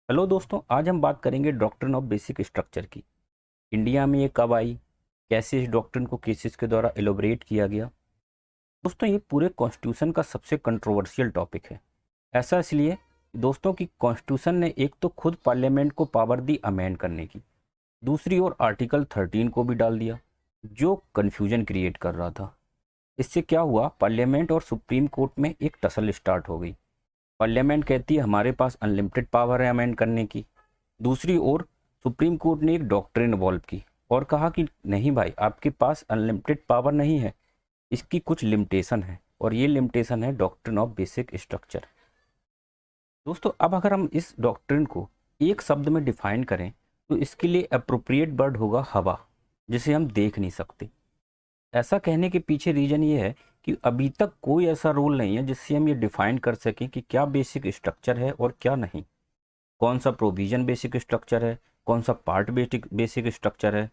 Hello दोस्तों, आज हम बात करेंगे डॉक्ट्रिन ऑफ बेसिक स्ट्रक्चर की। इंडिया में ये कब आई, कैसे इस डॉक्ट्रिन को केसेस के द्वारा एलोबरेट किया गया। दोस्तों, ये पूरे कॉन्स्टिट्यूशन का सबसे कंट्रोवर्शियल टॉपिक है। ऐसा इसलिए दोस्तों कि कॉन्स्टिट्यूशन ने एक तो खुद पार्लियामेंट को पावर दी अमेंड करने की, दूसरी ओर आर्टिकल 13 को भी डाल दिया, जो कन्फ्यूजन क्रिएट कर रहा था। इससे क्या हुआ, पार्लियामेंट और सुप्रीम कोर्ट में एक टसल स्टार्ट हो गई। पार्लियामेंट कहती है हमारे पास अनलिमिटेड पावर है अमेंड करने की, दूसरी ओर सुप्रीम कोर्ट ने एक डॉक्ट्रिन इवॉल्व की और कहा कि नहीं भाई, आपके पास अनलिमिटेड पावर नहीं है, इसकी कुछ लिमिटेशन है, और ये लिमिटेशन है डॉक्ट्रिन ऑफ बेसिक स्ट्रक्चर। दोस्तों, अब अगर हम इस डॉक्ट्रिन को एक शब्द में डिफाइन करें तो इसके लिए अप्रोप्रिएट वर्ड होगा हवा, जिसे हम देख नहीं सकते। ऐसा कहने के पीछे रीजन ये है कि अभी तक कोई ऐसा रूल नहीं है जिससे हम ये डिफाइन कर सकें कि क्या बेसिक स्ट्रक्चर है और क्या नहीं। कौन सा प्रोविजन बेसिक स्ट्रक्चर है, कौन सा पार्ट बेसिक स्ट्रक्चर है,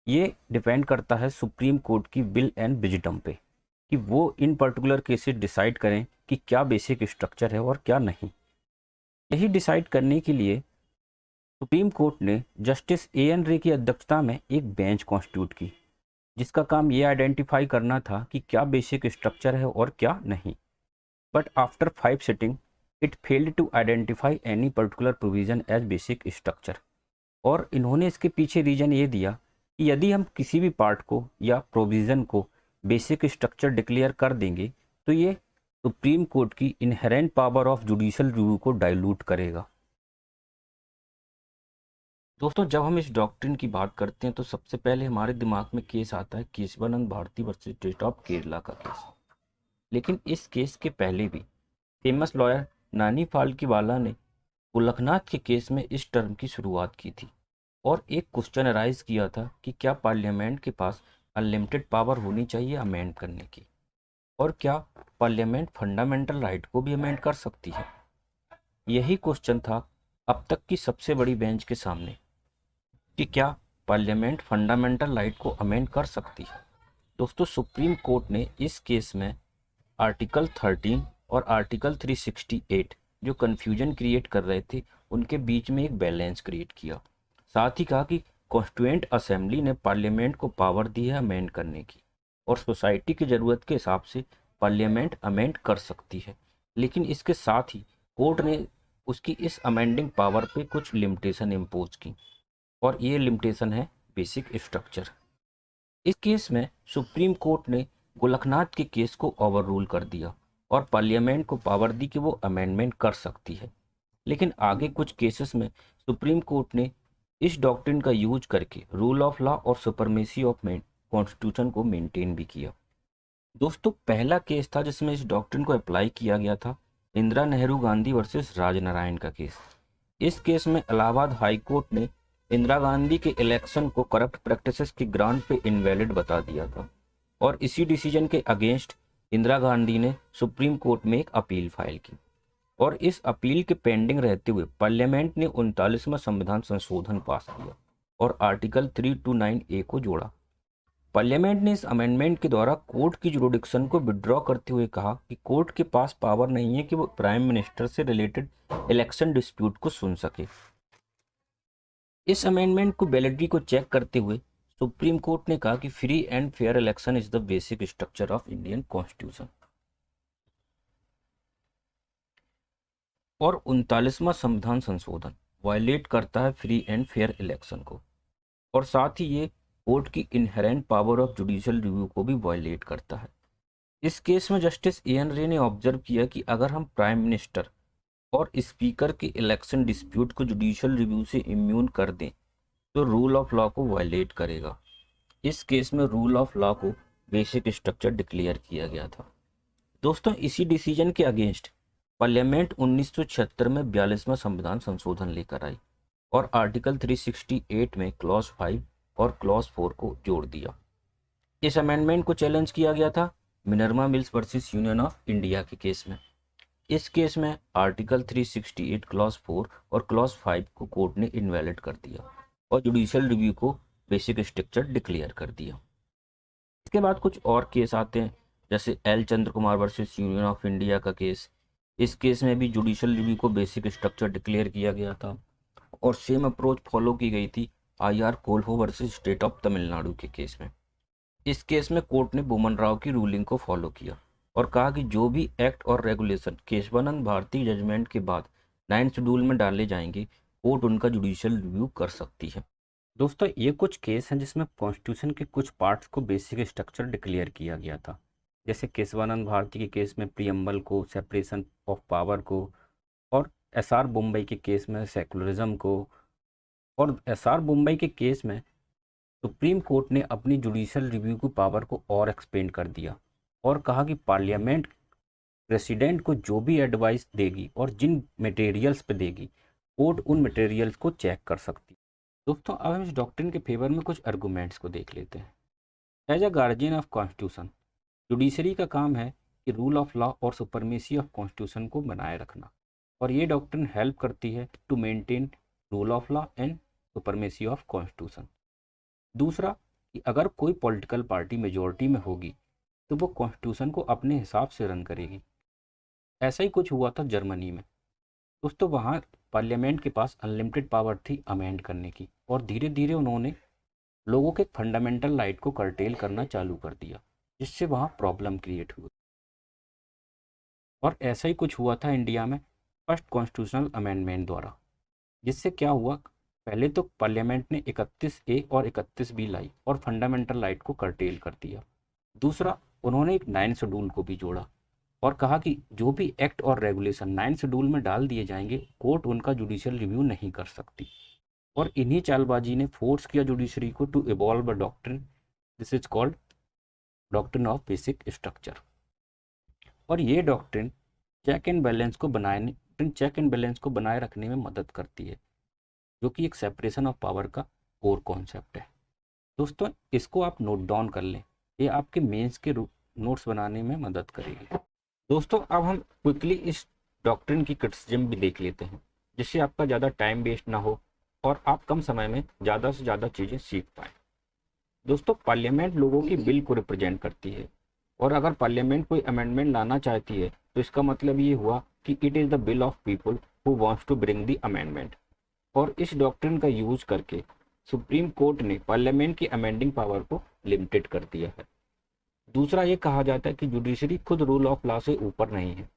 ये डिपेंड करता है सुप्रीम कोर्ट की विल एंड विजडम पे, कि वो इन पर्टिकुलर केसेस डिसाइड करें कि क्या बेसिक स्ट्रक्चर है और क्या नहीं। यही डिसाइड करने के लिए सुप्रीम कोर्ट ने जस्टिस एन रे की अध्यक्षता में एक बेंच कॉन्स्टिट्यूट की, जिसका काम ये आइडेंटिफाई करना था कि क्या बेसिक स्ट्रक्चर है और क्या नहीं। But after 5 sitting it failed to identify any particular provision as basic structure. और इन्होंने इसके पीछे रीजन ये दिया कि यदि हम किसी भी पार्ट को या प्रोविज़न को बेसिक स्ट्रक्चर डिक्लेयर कर देंगे तो ये सुप्रीम कोर्ट की inherent power of judicial review को डाइल्यूट करेगा। दोस्तों, जब हम इस डॉक्ट्रिन की बात करते हैं तो सबसे पहले हमारे दिमाग में केस आता है Kesavananda Bharati versus state of Kerala का केस। लेकिन इस केस के पहले भी फेमस लॉयर नानी फाल्कीवाला ने गोलकनाथ के केस में इस टर्म की शुरुआत की थी और एक क्वेश्चन अराइज किया था कि क्या पार्लियामेंट के पास अनलिमिटेड पावर होनी चाहिए अमेंड करने की, और क्या पार्लियामेंट फंडामेंटल राइट को भी अमेंड कर सकती है। यही क्वेश्चन था अब तक की सबसे बड़ी बेंच के सामने, कि क्या पार्लियामेंट फंडामेंटल राइट को अमेंड कर सकती है। दोस्तों, सुप्रीम कोर्ट ने इस केस में आर्टिकल 13 और आर्टिकल 368 जो कन्फ्यूजन क्रिएट कर रहे थे उनके बीच में एक बैलेंस क्रिएट किया। साथ ही कहा कि कॉन्स्टिट्यूएंट असेंबली ने पार्लियामेंट को पावर दी है अमेंड करने की, और सोसाइटी की ज़रूरत के हिसाब से पार्लियामेंट अमेंड कर सकती है। लेकिन इसके साथ ही कोर्ट ने उसकी इस अमेंडिंग पावर पे कुछ लिमिटेशन इम्पोज की, और ये लिमिटेशन है बेसिक स्ट्रक्चर। इस केस में सुप्रीम कोर्ट ने गोलकनाथ के केस को ओवर रूल कर दिया और पार्लियामेंट को पावर दी कि वो अमेंडमेंट कर सकती है। लेकिन आगे कुछ केसेस में सुप्रीम कोर्ट ने इस डॉक्ट्रिन का यूज करके रूल ऑफ लॉ और सुपरमेसी ऑफ कॉन्स्टिट्यूशन को मेंटेन भी किया। दोस्तों, पहला केस था जिसमें इस डॉक्ट्रिन को अप्लाई किया गया था इंदिरा नेहरू गांधी वर्सेस राजनारायण का केस। इस केस में इलाहाबाद हाई कोर्ट ने इंदिरा गांधी के इलेक्शन को करप्ट प्रैक्टिसेस के ग्राउंड पे इनवैलिड बता दिया था, और इसी डिसीजन के अगेंस्ट इंदिरा गांधी ने सुप्रीम कोर्ट में एक अपील फाइल की। और इस अपील के पेंडिंग रहते हुए पार्लियामेंट ने 39वां संविधान संशोधन पास किया और आर्टिकल 329A को जोड़ा। पार्लियामेंट ने इस अमेंडमेंट के द्वारा कोर्ट की जुरिडिक्शन को विड्रॉ करते हुए कहा कि कोर्ट के पास पावर नहीं है कि वो प्राइम मिनिस्टर से रिलेटेड इलेक्शन डिस्प्यूट को सुन सके। इस अमेंडमेंट को वैलिडिटी को चेक करते हुए सुप्रीम कोर्ट ने कहा कि free and fair election is the basic structure of Indian constitution, और 39वां संविधान संशोधन वायलेट करता है फ्री एंड फेयर इलेक्शन को, और साथ ही ये कोर्ट की inherent power of judicial review को भी वायलेट करता है। इस केस में जस्टिस एन रे ने ऑब्जर्व किया कि अगर हम प्राइम मिनिस्टर और स्पीकर के इलेक्शन डिस्प्यूट को जुडिशियल रिव्यू से इम्यून कर दें तो रूल ऑफ लॉ को वायलेट करेगा। इस केस में रूल ऑफ लॉ को बेसिक स्ट्रक्चर डिक्लेयर किया गया था। दोस्तों, इसी डिसीजन के अगेंस्ट पार्लियामेंट 1976 में 42वां संविधान संशोधन लेकर आई और आर्टिकल 368 में क्लॉज 5 और क्लॉज 4 को जोड़ दिया। इस अमेंडमेंट को चैलेंज किया गया था Minerva mills versus union of India के केस में। इस केस में आर्टिकल 368 क्लॉज 4 और क्लॉज 5 को कोर्ट ने इनवैलिड कर दिया और जुडिशियल रिव्यू को बेसिक स्ट्रक्चर डिक्लेयर कर दिया। इसके बाद कुछ और केस आते हैं, जैसे L Chandra Kumar versus union of India का केस। इस केस में भी जुडिशियल रिव्यू को बेसिक स्ट्रक्चर डिक्लेयर किया गया था। और सेम अप्रोच फॉलो की गई थी IR Coelho versus state of Tamil Nadu के केस में। इस केस में कोर्ट ने बोमन राव की रूलिंग को फॉलो किया और कहा कि जो भी एक्ट और रेगुलेशन केशवानंद भारती जजमेंट के बाद 9 शेड्यूल में डाले जाएंगे, कोर्ट उनका जुडिशियल रिव्यू कर सकती है। दोस्तों, ये कुछ केस हैं जिसमें कॉन्स्टिट्यूशन के कुछ पार्ट्स को बेसिक स्ट्रक्चर डिक्लेयर किया गया था, जैसे केशवानंद भारती के केस में प्रीएम्बल को, सेपरेशन ऑफ पावर को, और SR मुंबई के केस में सेकुलरिज्म को। और SR मुंबई के केस में सुप्रीम कोर्ट ने अपनी जुडिशियल रिव्यू की पावर को और एक्सपेंड कर दिया और कहा कि पार्लियामेंट प्रेसिडेंट को जो भी एडवाइस देगी और जिन मटेरियल्स पे देगी, कोर्ट उन मटेरियल्स को चेक कर सकती है। दोस्तों, अब हम इस डॉक्ट्रिन के फेवर में कुछ आर्गूमेंट्स को देख लेते हैं। As a guardian of constitution, judiciary का काम है कि रूल ऑफ लॉ और सुपरमेसी ऑफ कॉन्स्टिट्यूशन को बनाए रखना, और ये डॉक्ट्रिन हेल्प करती है to maintain rule of law and supremacy of constitution. दूसरा, कि अगर कोई पॉलिटिकल पार्टी मेजॉरिटी में होगी तो वो कॉन्स्टिट्यूशन को अपने हिसाब से रन करेगी। ऐसा ही कुछ हुआ था जर्मनी में। दोस्तों, वहाँ पार्लियामेंट के पास अनलिमिटेड पावर थी अमेंड करने की, और धीरे धीरे उन्होंने लोगों के फंडामेंटल राइट को कर्टेल करना चालू कर दिया, जिससे वहाँ प्रॉब्लम क्रिएट हुई। और ऐसा ही कुछ हुआ था इंडिया में फर्स्ट कॉन्स्टिट्यूशनल अमेंडमेंट द्वारा, जिससे क्या हुआ, पहले तो पार्लियामेंट ने 31A और 31B लाई और फंडामेंटल राइट को कर्टेल कर दिया। दूसरा, उन्होंने एक 9 शेड्यूल को भी जोड़ा और कहा कि जो भी एक्ट और रेगुलेशन 9 शेड्यूल में डाल दिए जाएंगे, कोर्ट उनका जुडिशियल रिव्यू नहीं कर सकती। और इन्हीं चालबाजी ने फोर्स किया जुडिशरी को to evolve a doctrine, this is called doctrine of basic structure. और ये डॉक्ट्रिन चेक एंड बैलेंस को बनाए रखने में मदद करती है, जो कि एक सेपरेशन ऑफ पावर का कोर कॉन्सेप्ट है। दोस्तों, इसको आप नोट डाउन कर लें, ये आपके मेंस के नोट्स बनाने में मदद करेगी। दोस्तों, अब हम क्विकली इस डॉक्ट्रिन की क्रिटिसिज्म भी देख लेते हैं, जिससे आपका ज़्यादा टाइम वेस्ट ना हो और आप कम समय में ज़्यादा से ज़्यादा चीज़ें सीख पाएँ। दोस्तों, पार्लियामेंट लोगों की बिल को रिप्रेजेंट करती है, और अगर पार्लियामेंट कोई अमेंडमेंट लाना चाहती है तो इसका मतलब ये हुआ कि it is the bill of people who wants to bring the amendment. और इस डॉक्ट्रिन का यूज करके सुप्रीम कोर्ट ने पार्लियामेंट की अमेंडिंग पावर को लिमिटेड कर दिया है। दूसरा, ये कहा जाता है कि जुडिशरी खुद रूल ऑफ लॉ से ऊपर नहीं है।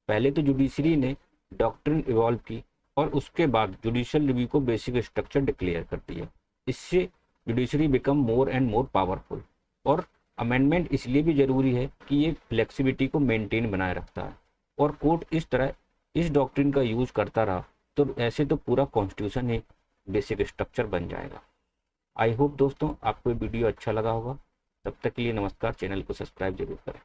पहले तो जुडिशरी ने डॉक्ट्रिन इवॉल्व की और उसके बाद जुडिशियल रिव्यू को बेसिक स्ट्रक्चर डिक्लेयर कर दिया। इससे judiciary become more and more powerful. और अमेंडमेंट इसलिए भी ज़रूरी है कि ये फ्लेक्सिबिलिटी को मेंटेन बनाए रखता है, और कोर्ट इस तरह इस डॉक्ट्रिन का यूज करता रहा तो ऐसे तो पूरा कॉन्स्टिट्यूशन एक बेसिक स्ट्रक्चर बन जाएगा। आई होप दोस्तों आपको ये वीडियो अच्छा लगा होगा। तब तक के लिए नमस्कार, चैनल को सब्सक्राइब जरूर करें।